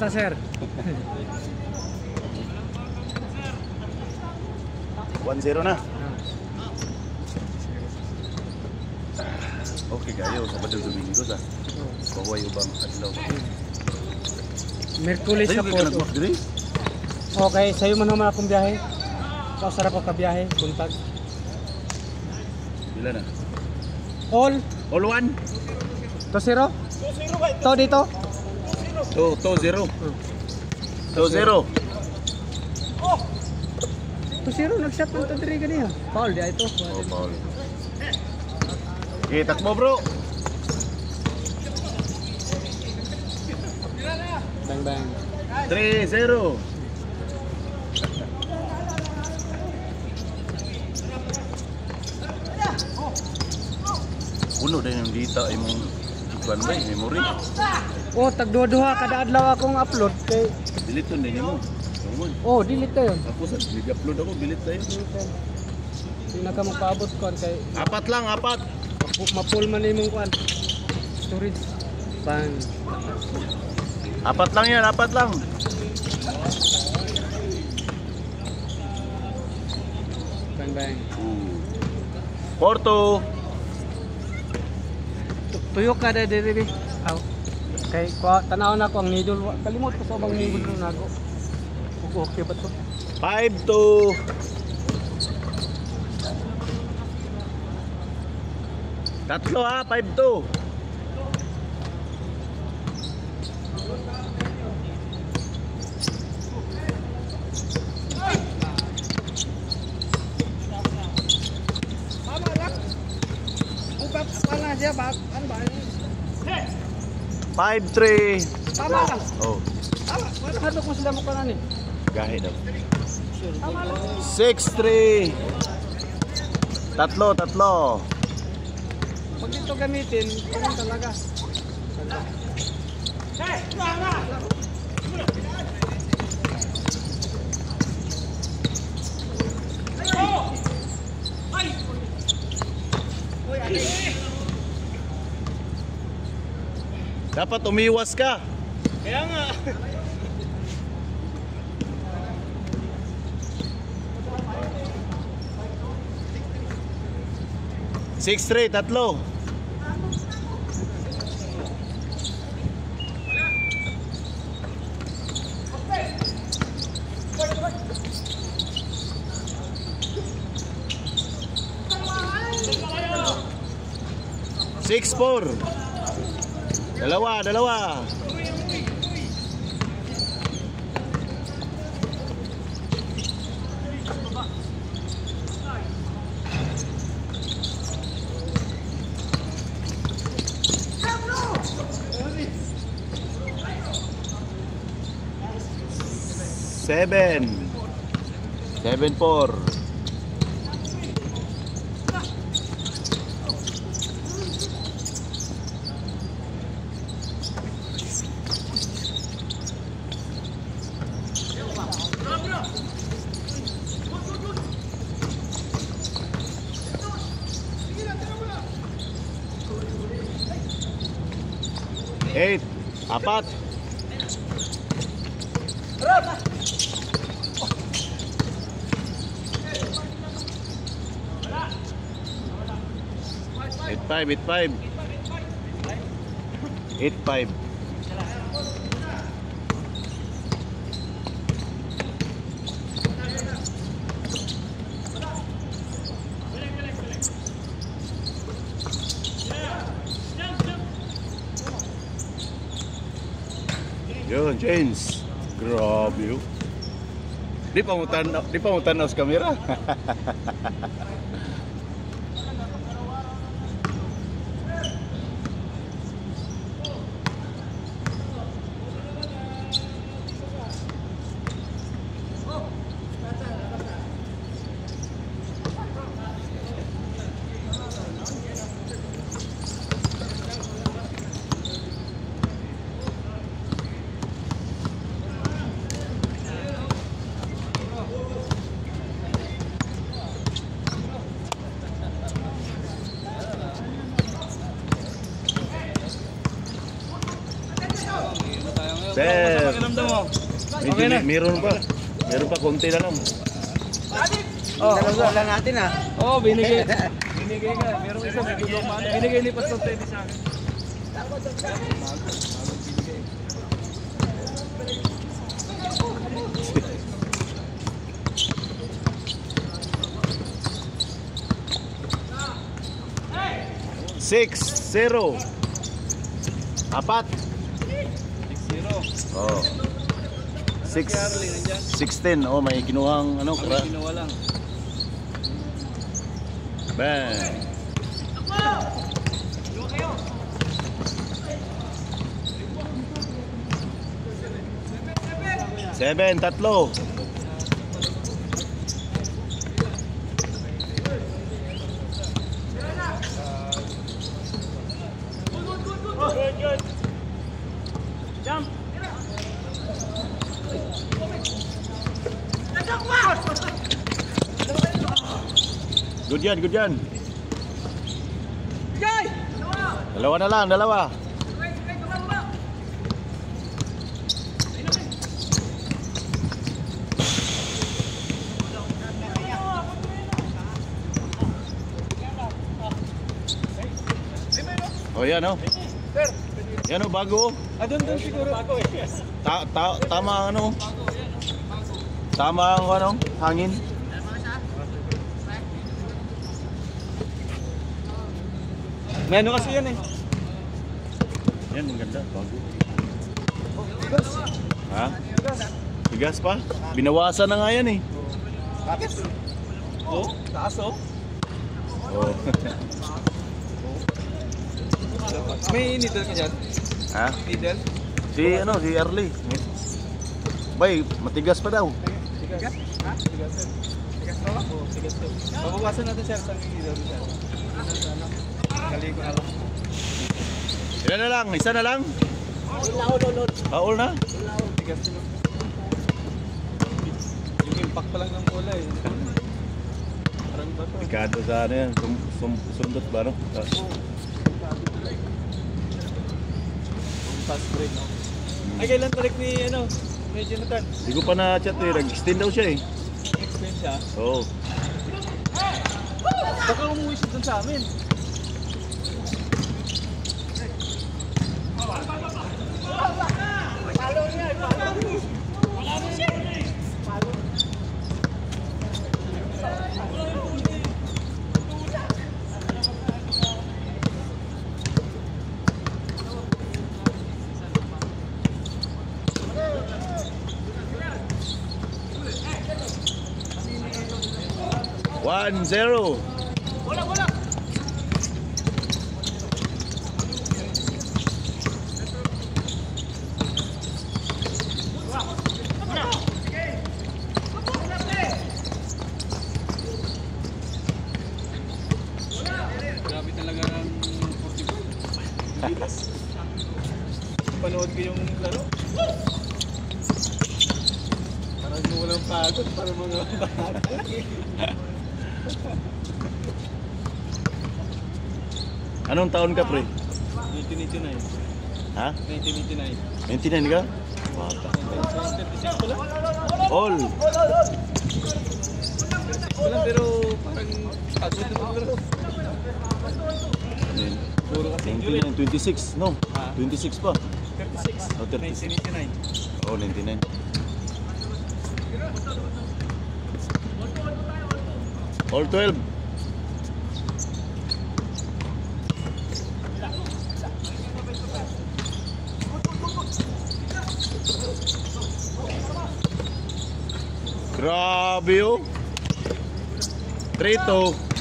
Kumusta, sir? 1-0 na. Okay kayo, Sabado Domingo sa. Baway ubang adlaw. Merkulis sa Porto. Okay, sa'yo man naman akong biyahe. Sarap ako kabiyahe, buntag. Bila na? All 1? 2-0? 2-0 ba? To dito? 2-0. 2-0. 2-0, nag-shot ng tadiri ganiya. Foul, di ito. Oh, Paul. Okay, takbo bro. Bang bang. 3-0. Puno din yung dita ay mong ikuan ba, memory. Oh, tagduha-duha kada adlaw akong upload kay Diliton din mo. oh, delete na yun. Ako sa nag-upload ako, bilit tayo. Hindi na ka magpaabot kuan kay 4 lang, 4. mapul man imong kuan. Storage. Bang. 4 lang yan, 4 lang. Bang bang. Porto. Tuyok ka na diri. Aw. Kay tanaw na ko ang nidol. Kalimot ko sa bang nidol na nago. Okay ba to? 5-2. Tatlo ha, 5-2. Tama lang. Bukat pa na siya ba? Ano ba? 5-3. Tama lang. Oh, Tama. Wala hadlok mo sila mo kanan eh. gahe daw. Tama lang. 6-3. Tatlo. Pag dito gamitin, ganun talaga. Dapat umiwas ka. Kaya nga. Six, three, tatlo. Six, four. Dalawa. 7-4. Eight, apat. Eight five. Yun, James. Grabe yun. Di pa mo tanaw sa kamera. Medyo Okay na. meron pa. Meron pa, konti na lang. Oh, Wala natin ah. oh, binigay. Binigay ka. Merong isa may tulong pa. Binigay ni Pastor Teddy sa akin. Six, 0. Apat. 6-0. Oh. 16. Oh, may kinuhang ano, kra. Ginawa lang. Bang. Seven, tatlo. Good, good. Jump. Good yan, good yan. Dalawa na lang, dalawa. Oh, yan oh. Yan oh, bago. Doon siguro. Tama ang ano. Tama ang ano, hangin. May ano kasi yan eh. Yan, ang ganda, bago. Ha? Bigas pa? Binawasan na nga yan eh. Oh, taas oh. Oh. May needle ka dyan? Ha? Needle? Si ano, si Early. Bay, matigas pa daw. Tigas? Ha? Tigas sir. Tigas pa ba? Oo, tigas sir. Mabawasan natin sir sa needle sir. Kali ko na lang. Ilan na lang? Isa na lang? All na? Tigas sir. Yung impact pa lang ng bola eh. Parang ba to? Pikado sa ano yan. Sundot ba no? Fast break no? Ay kailan balik ni ano? Ni Jonathan? Hindi ko pa na-chat eh. Nag-extend daw siya eh. Explain siya. Oo. Baka umuwi siya dun sa amin. One, 0. Grabe talaga ang 40. Panood ko yung laro. Parang walang pagod para mga bata. Anong taon ka, pre? 1989. Ha? 1989. 29 ka? Bata. 36 pala. All. Wala pero parang pagod na maglaro. Puro kasi 29, 26, no? Ah. 26 pa. 36. Oh, 36. 1989. Oh, 99. All 12. Grabe oh. 3-2.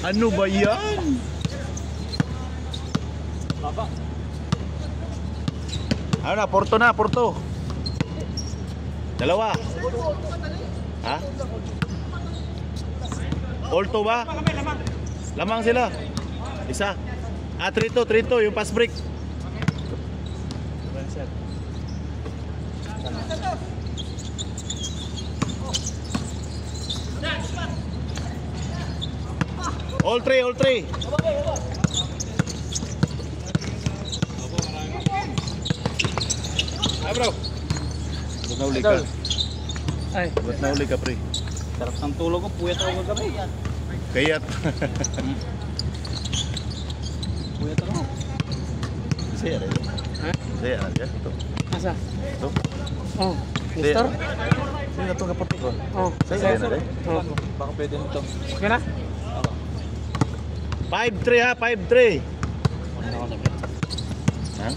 Ano ba yan? Baba. Ano na, Porto na, Porto. Dalawa. Ha? Porto ba? Lamang sila. Isa. Ah, 3-2, yung pass break. All three, all three. Ay bro. Ba't nahuli ka? Ay, Ba't nahuli ka, pre? sarap ng tulog ko. Puyat ako kagabi. Kayat. Puyat ako. Saya rin. Ha? Saya aja. Ito. Asa? Ito. Oh, mister? Sino na ito kapatid ko? Oh, Saya na rin. Oh. Baka pwede nito. Okay na? 5-3 ha, 5-3. Ha?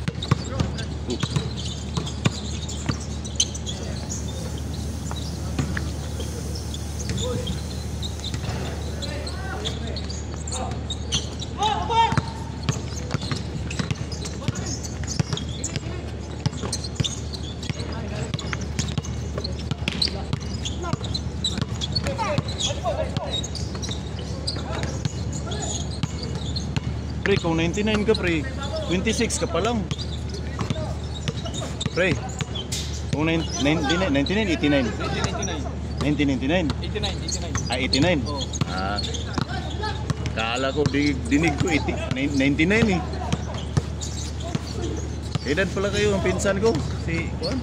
Pre, kung 99 ka pre, 26 ka pa lang. Pre, kung 99, 89. 1999. 89. Ah, 89? Oo. Ah, kala ko, dinig ko, 99 eh. Edad pala kayo, ang pinsan ko. Si, kuwan?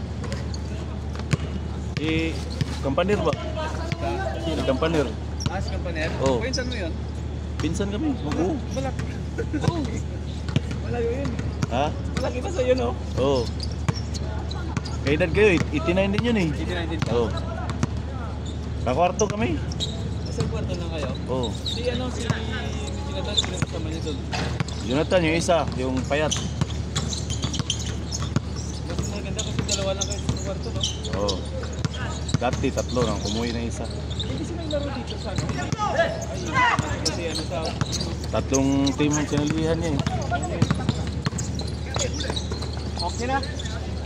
Si, Kampanir ba? Si Kampanir. Si Kampanir? Oo. Pinsan mo yun? Pinsan kami, mag-uo. Malayo yun. Ha? Malaki pa sa'yo, no? Oo. Kaedad kayo, 89 din yun eh. 89 Oo. Kakwarto kami. Isang kwarto lang kayo? Oo. Si Jonathan, sino kasama niya doon? Jonathan, yung isa, yung payat. Mas maganda kasi dalawa lang kayo sa kwarto, no? Oo. Dati, tatlo lang, kumuwi na isa. Hindi sila laro dito sa ano? Kasi ano sa... Tatlong team ang sinalihan niya eh. Okay na?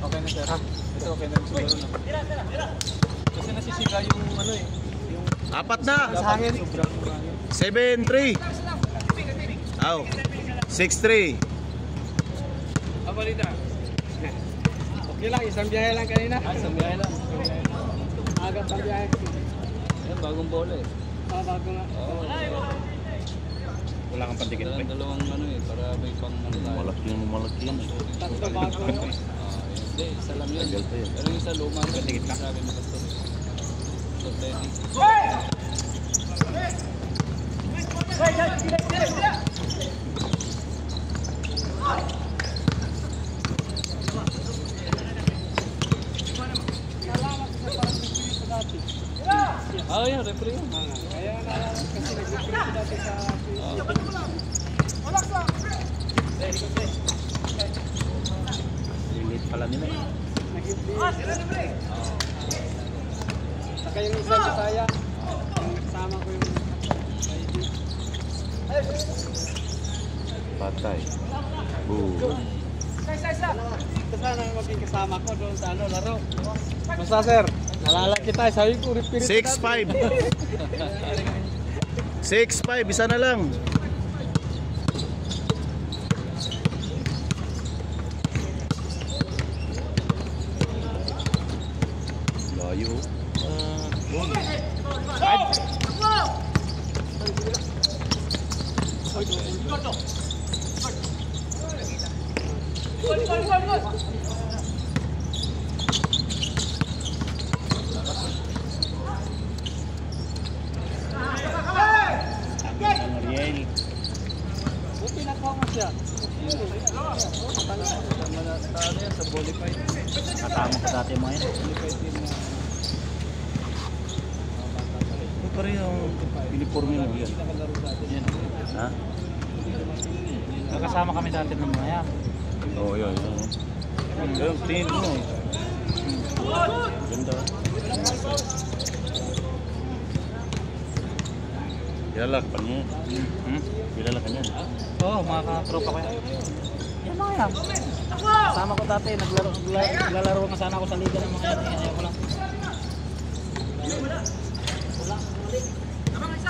Okay na sir. Ito okay na siguro na. Kasi nasisira yung ano eh. Yung Apat na! Sa hangin. sobrang ano. 7-3. Aw. 6-3. Ah, balita. Okay lang, isang biyahe lang kanina. Isang biyahe lang. Agad ang biyahe. Yan, bagong bola eh. Bago nga. Oo. Wala kang pandikit pa. Dalawang ano eh, para may pang ano tayo. Malaki yan. Tatlo bago. Hindi, isa lang yun. Tagal pa yun. Pero yung sa luma, pandikit lang. Sabi ni Pastor. So, ready. Ah, yan, referee yun. Kaya na kasi nag-reprint dati sa... Lilit pala nila eh. Nag-reprint. Saka yung isang kataya. Yung kasama ko yung... Patay. Boo. Ito sana yung maging kasama ko doon sa ano, laro. Basta sir, nalalaki kita. Sabi ko, reprint 6-5. 6-5, isa na lang. Layo. Ariel. Buti nakuha mo siya. Ano yan, sa volley fight. Katama ko dati mo yan. Volley fight team na. Ito pa rin yung uniforme mo yan. Nakalaro sa atin. Yan. Ha? Nakasama kami dati ng mga yan. Oo, yun. Yung tingin mo. Ganda. Kilala ka pa niya. Kilala ka niya. Oo, mga katropa ko yan. Yan mga yan. Kasama ko dati, naglalaro nga sana ako sa liga ng mga yan. Ayaw ko lang.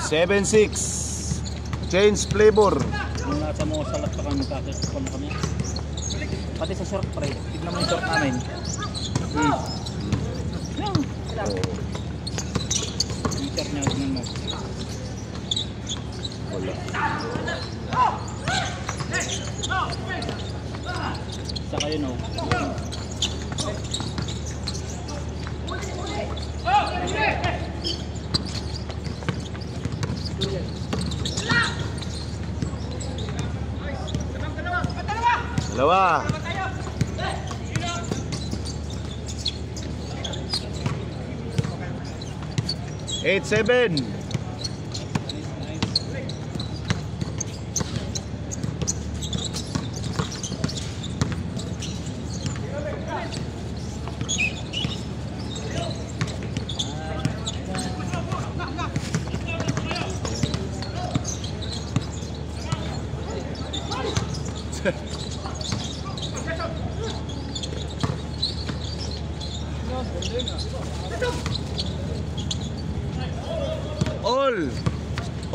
7-6. Change flavor. Nung nasa mo salat pa kami magkakasipon na kami. Pati sa short pre, tignan mo yung short namin. Yan. Yung short niya, tignan mo. Wala. Ayun o. Dalawa. 8-7.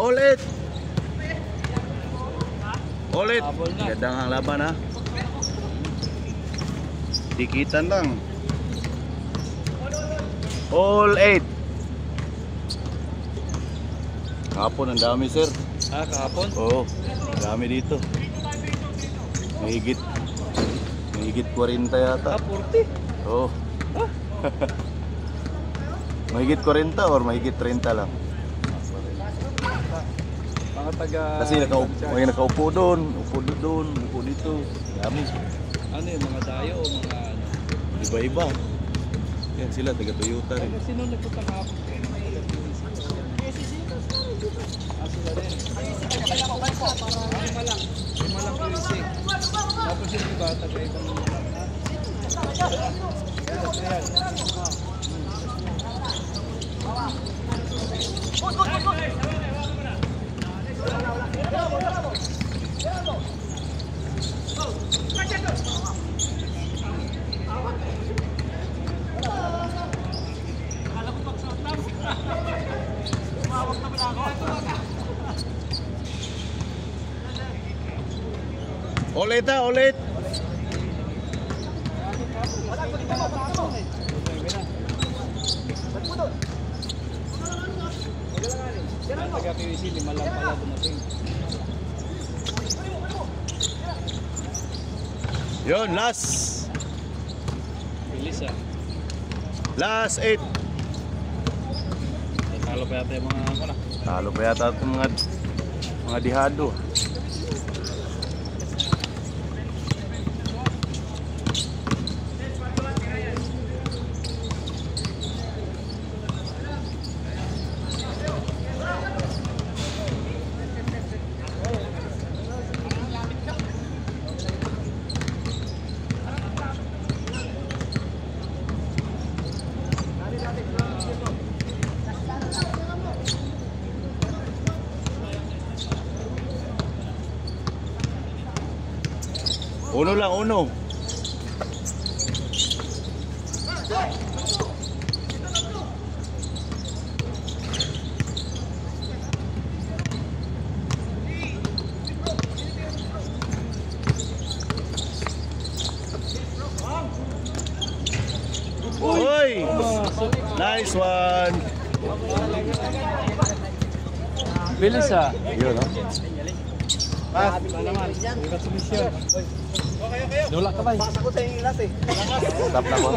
All it. All it. Gadang ang laban ha. Dikitan lang. All 8. Kahapon ang dami sir. Ah, kahapon? Oo, ang dami dito. Mahigit 40 yata. Ah, 40? Oo. Mahigit 40 or mahigit 30 lang. Mga taga... Kasi may nakaupo doon, upo doon, upo dito. Dami. Ano yung mga dayo o mga ano? Iba-iba. Yan sila, taga Toyota rin. Sino nagpunta kahapon? Ah, sila rin. Malang QC. Tapos yung iba, taga ibang Ulit ha, ulit. taga PVC, lima lang pala dumating. Yun, last. Bilis ah. Last 8. Talo pa yata yung mga ano na. Talo pa yata itong mga dihado. Uno lang, uno. Uy! Nice one! Bilis ah. Yun, no? Dula ka ba? Stop na ko.